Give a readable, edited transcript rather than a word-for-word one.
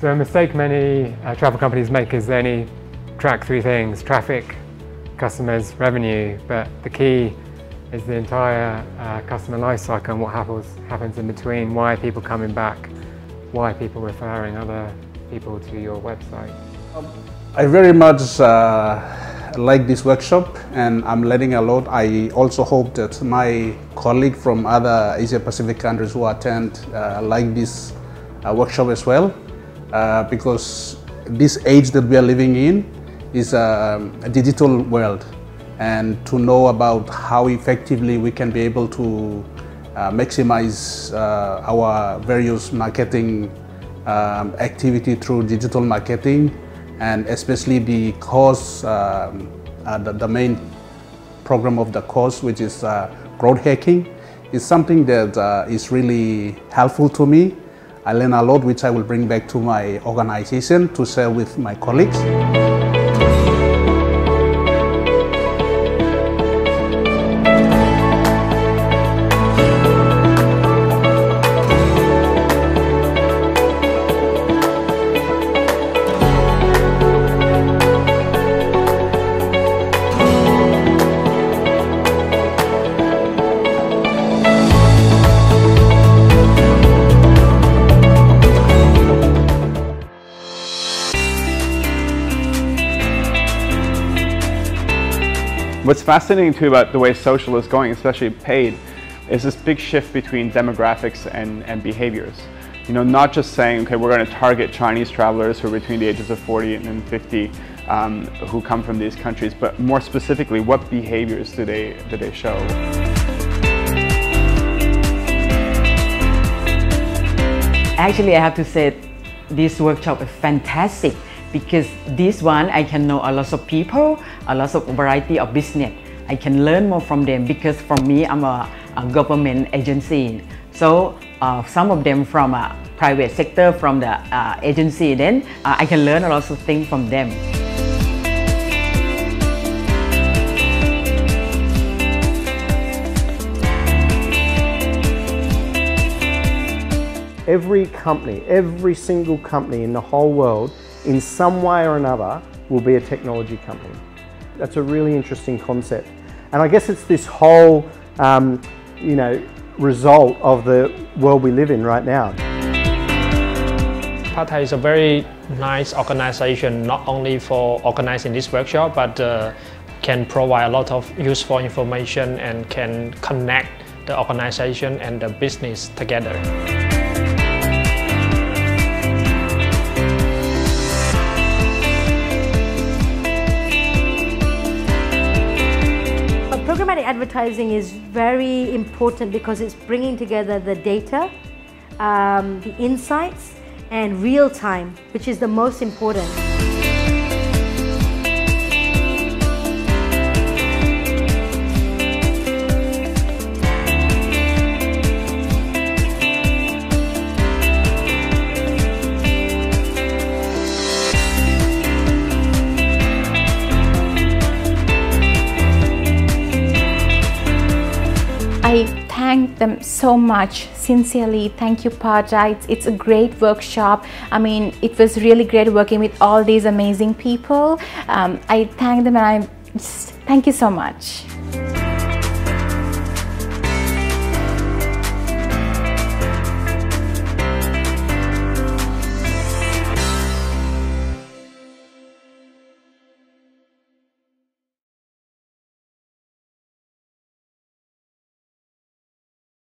So a mistake many travel companies make is they only track three things: traffic, customers, revenue, but the key is the entire customer life cycle and what happens in between. Why are people coming back? Why are people referring other people to your website? I very much like this workshop, and I'm learning a lot. I also hope that my colleague from other Asia Pacific countries who attend like this workshop as well, because this age that we are living in is a digital world, and to know about how effectively we can be able to maximize our various marketing activity through digital marketing, and especially the course, the main program of the course, which is growth hacking, is something that is really helpful to me. I learn a lot, which I will bring back to my organization to share with my colleagues. What's fascinating too about the way social is going, especially paid, is this big shift between demographics and behaviors. You know, not just saying, okay, we're going to target Chinese travelers who are between the ages of 40 and 50 who come from these countries, but more specifically, what behaviors do they show? Actually, I have to say this workshop is fantastic, because this one I can know a lot of people, a lot of variety of business. I can learn more from them, because for me I'm a government agency. So some of them from a private sector, from the agency, then I can learn a lot of things from them. Every company, every single company in the whole world, in some way or another, will be a technology company. That's a really interesting concept. And I guess it's this whole, result of the world we live in right now. PATA is a very nice organization, not only for organizing this workshop, but can provide a lot of useful information and can connect the organization and the business together. Programmatic advertising is very important because it's bringing together the data, the insights, and real time, which is the most important. I thank them so much, sincerely. Thank you, PATA. It's a great workshop. I mean, it was really great working with all these amazing people. I thank them, and thank you so much.